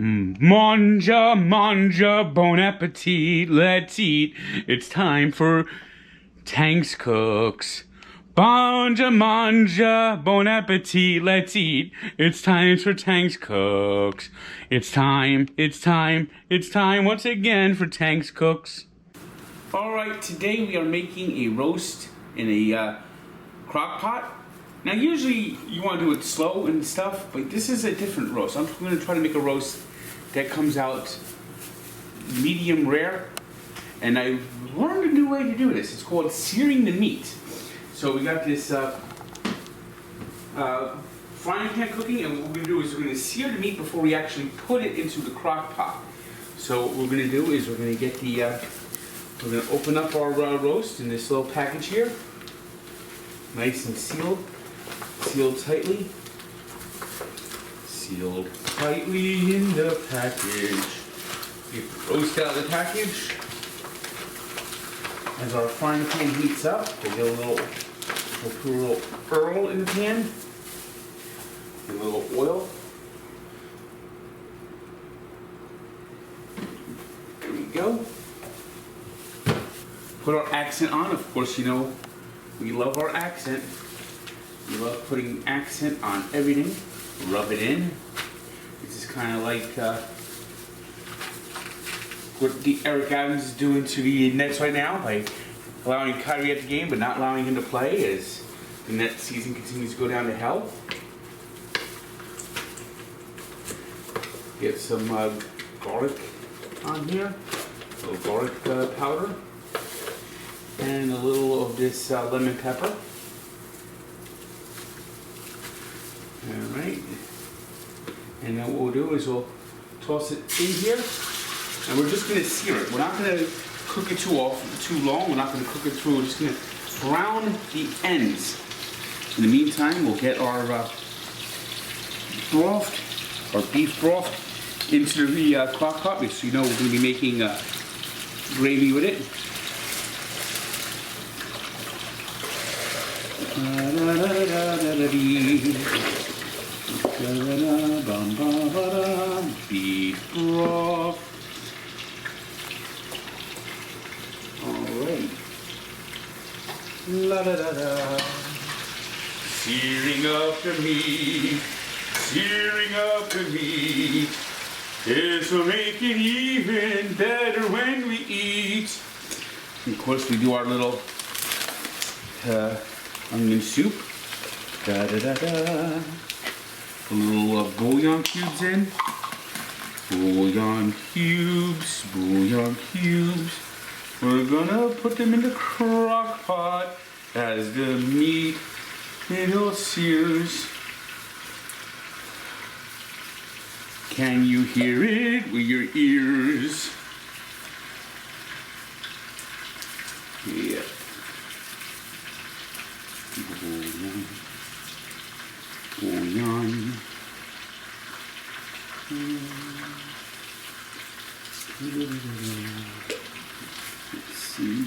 Manja, manja, bon appetit, let's eat. It's time for Tank's Cooks. Manja, manja, bon appetit, let's eat. It's time for Tank's Cooks. It's time once again for Tank's Cooks. Alright, today we are making a roast in a crock pot. Now usually you want to do it slow and stuff, but this is a different roast. I'm going to try to make a roast that comes out medium rare, and I learned a new way to do this. It's called searing the meat. So we got this frying pan cooking, and what we're going to do is we're going to sear the meat before we actually put it into the crock pot. So what we're going to do is we're going to get the we're going to open up our roast in this little package here, nice and sealed tightly. Sealed tightly in the package. Get the roast out of the package. As our frying pan heats up, we'll put a little oil in the pan. Get a little oil. There we go. Put our accent on. Of course, you know, we love our accent. We love putting accent on everything. Rub it in. This is kind of like what Eric Adams is doing to the Nets right now by allowing Kyrie at the game but not allowing him to play as the Nets season continues to go down to hell. Get some garlic on here, a little garlic powder, and a little of this lemon pepper. Alright, and then what we'll do is we'll toss it in here, and we're just going to sear it. We're not going to cook it too long. We're not going to cook it through. We're just going to brown the ends. In the meantime, we'll get our broth, our beef broth, into the crock pot, so you know we're going to be making gravy with it. Beef broth. Alright. La da da da. Searing up the meat. Searing up the meat. This will make it even better when we eat. And of course, we do our little onion soup. Da da da da. A little bouillon cubes in. Bouillon cubes, bouillon cubes. We're gonna put them in the crock pot as the meat it all sears. Can you hear it with your ears? Yeah. Bouillon. Bouillon. Let's see.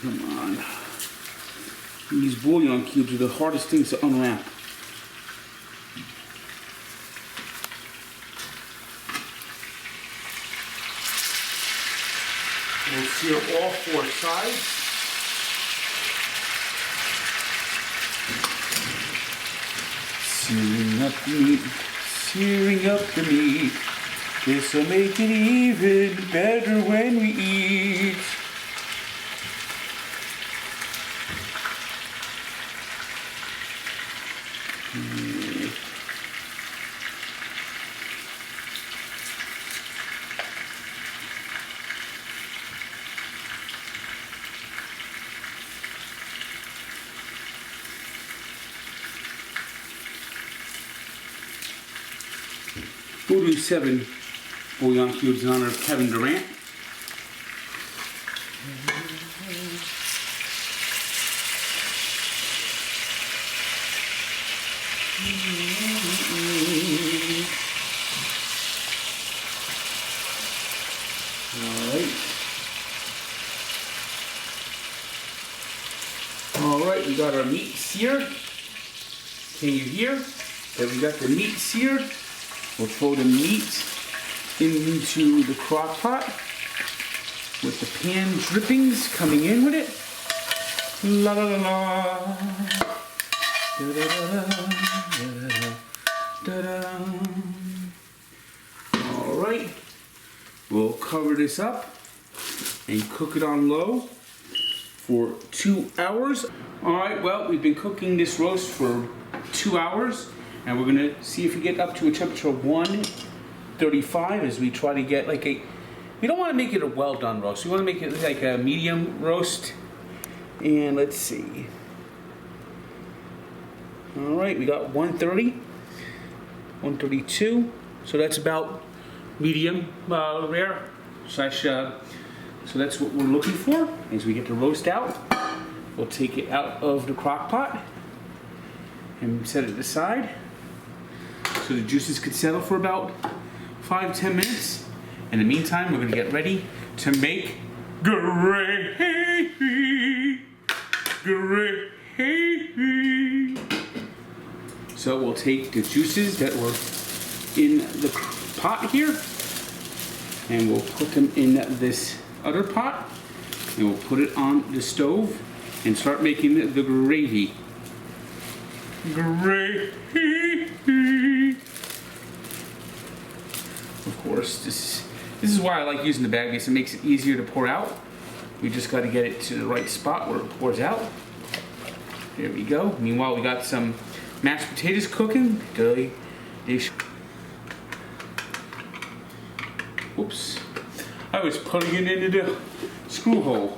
Come on. These bouillon cubes are the hardest things to unwrap. We'll sear all four sides. Searing up the meat, searing up the meat. This will make it even better when we eat. We'll do 7 bouillon cubes in honor of Kevin Durant. All right, we got our meat seared. Can you hear that we got the meat seared? We'll throw the meat into the crock pot with the pan drippings coming in with it. La la la la. Da da da da da. All right, we'll cover this up and cook it on low for 2 hours. All right, well, we've been cooking this roast for 2 hours, and we're gonna see if we get up to a temperature of 135 as we try to get like a, we don't want to make it a well done roast. We want to make it like a medium roast. And let's see. All right, we got 130, 132. So that's about medium rare slash. So that's what we're looking for. As we get the roast out, we'll take it out of the crock pot and set it aside so the juices could settle for about 5-10 minutes. In the meantime, we're going to get ready to make gravy. Gravy. So we'll take the juices that were in the pot here, and we'll put them in this other pot, and we'll put it on the stove and start making the gravy. Gravy. Of course, this is why I like using the bag, because it makes it easier to pour out. We just got to get it to the right spot where it pours out. There we go. Meanwhile, we got some mashed potatoes cooking. Whoops. I was putting it into the screw hole.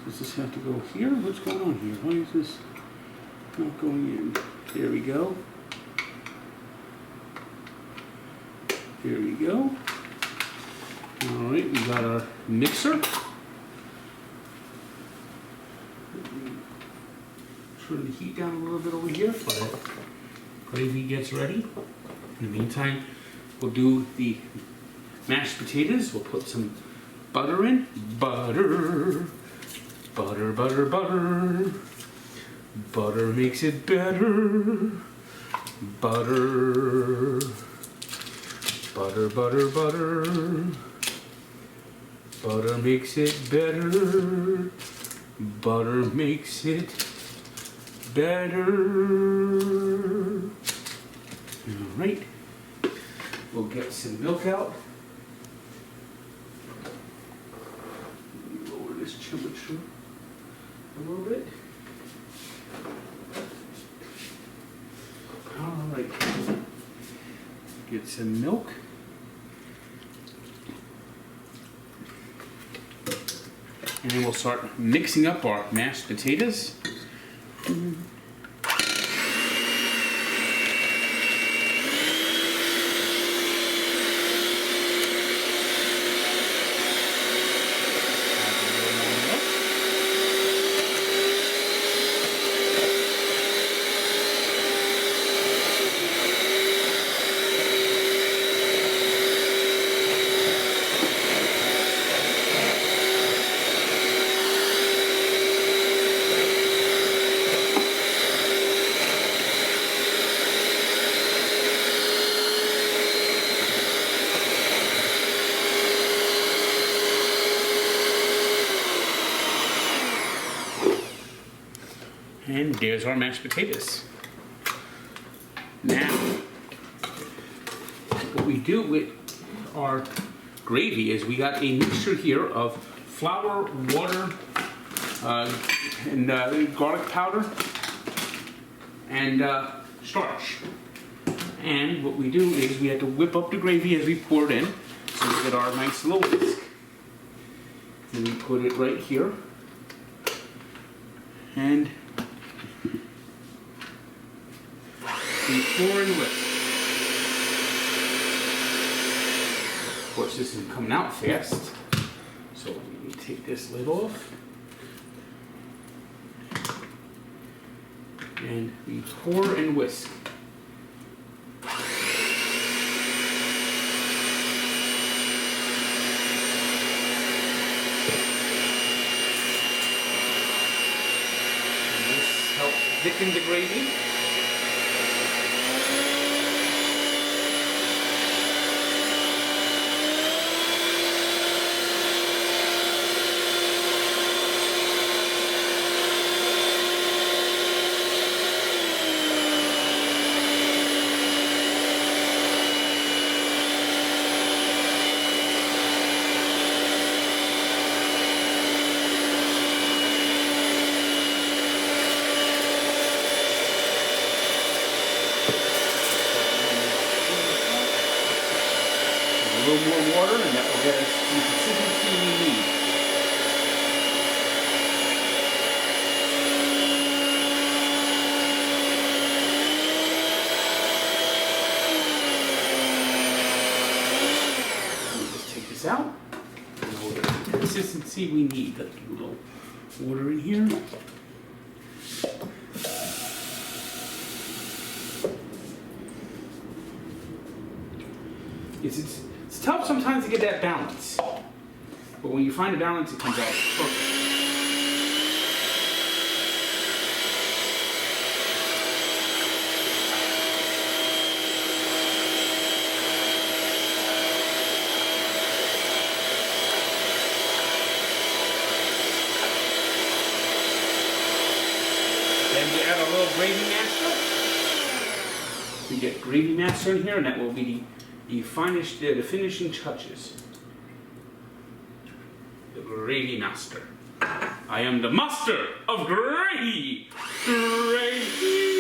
Does this have to go here? What's going on here? Why is this not going in? There we go. There we go. All right, we got our mixer. Turn the heat down a little bit over here while the gravy gets ready. In the meantime, we'll do the mashed potatoes. We'll put some butter in. Butter. Butter, butter, butter. Butter makes it better. Butter. Butter, butter, butter. Butter makes it better. Butter makes it better. All right. We'll get some milk out. Lower this temperature a little bit. All right. Get some milk. And then we'll start mixing up our mashed potatoes. And there's our mashed potatoes. Now, what we do with our gravy is we got a mixture here of flour, water, and garlic powder, and starch. And what we do is we have to whip up the gravy as we pour it in, so we get our nice little whisk. And we put it right here. And we pour and whisk. Of course, this isn't coming out fast. So we take this lid off. And we pour and whisk. And this helps thicken the gravy. A little more water, and that will get us the consistency we need. We'll just take this out, and we'll get the consistency we need. Let's put a little water in here. It's tough sometimes to get that balance, but when you find a balance, it comes out perfect. Then we add a little gravy master. We get gravy master in here, and that will be the finishing touches. The gravy master. I am the master of gravy. Gravy.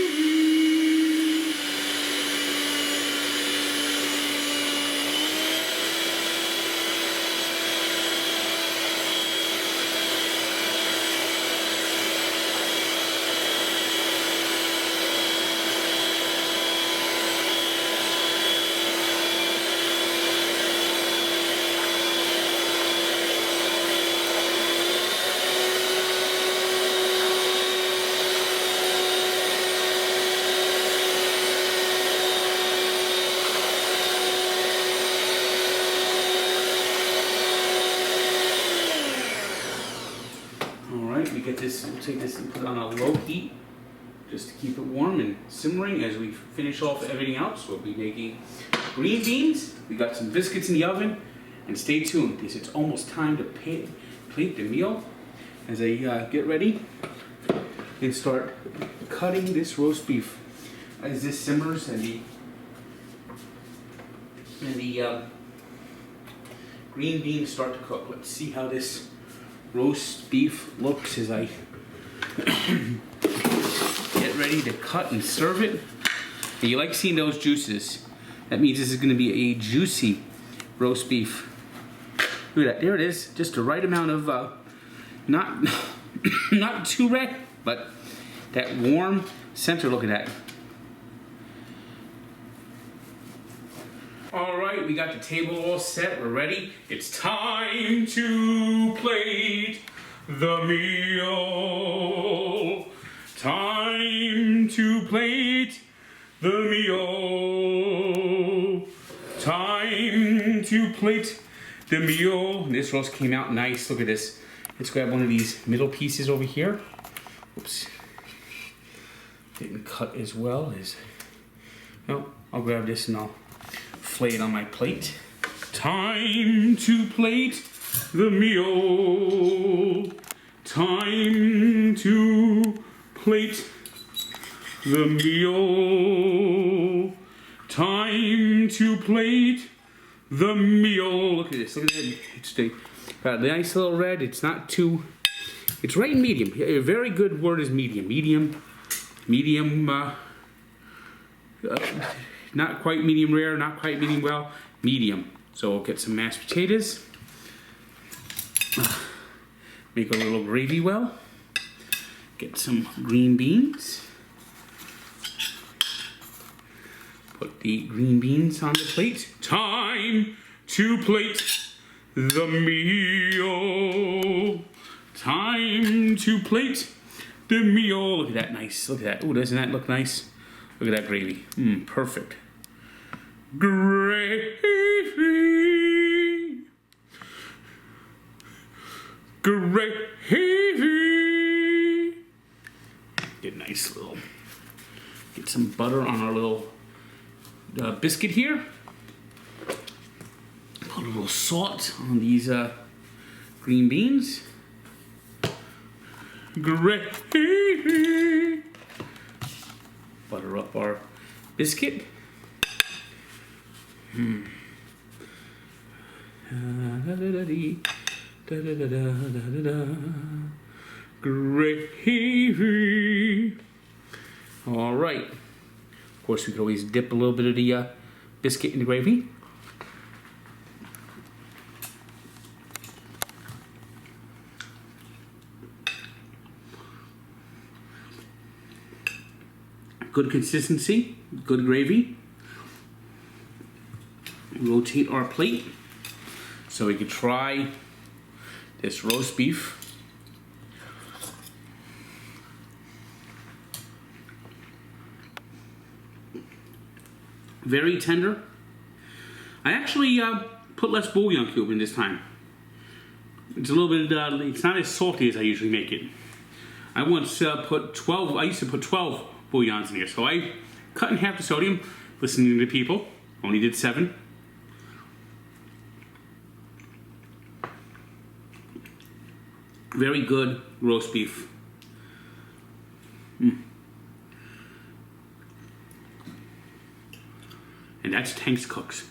We get this, we'll take this and put it on a low heat just to keep it warm and simmering as we finish off everything else. We'll be making green beans. We got some biscuits in the oven, and stay tuned because it's almost time to plate the meal. As I get ready and start cutting this roast beef as this simmers and the green beans start to cook. Let's see how this roast beef looks as I get ready to cut and serve it. And you like seeing those juices. That means this is going to be a juicy roast beef. Look at that, there it is. Just the right amount of, not too red, but that warm center. Look at that. All right, we got the table all set. We're ready. It's time to plate the meal. Time to plate the meal. Time to plate the meal. This roast came out nice. Look at this. Let's grab one of these middle pieces over here. Oops. Didn't cut as well as... No, I'll grab this and I'll flay it on my plate. Time to plate the meal. Time to plate the meal. Time to plate the meal. Look at this. Look at that. It's got a nice little red. It's not too. It's right in medium. A very good word is medium. Medium. Not quite medium rare, not quite medium well, medium. So we'll get some mashed potatoes. Make a little gravy well. Get some green beans. Put the green beans on the plate. Time to plate the meal. Time to plate the meal. Look at that, nice. Look at that. Oh, doesn't that look nice? Look at that gravy. Perfect. Gravy. Gravy. Get a nice little. Get some butter on our little biscuit here. Put a little salt on these green beans. Gravy. Butter up our biscuit. Gravy. All right. Of course, we could always dip a little bit of the biscuit in the gravy. Good consistency, good gravy. Rotate our plate so we can try this roast beef. Very tender. I actually put less bouillon cube in this time. It's a little bit, it's not as salty as I usually make it. I once put 12, I used to put 12 bouillons in here, so I cut in half the sodium, listening to people, only did 7. Very good roast beef. And that's Tank's Cooks.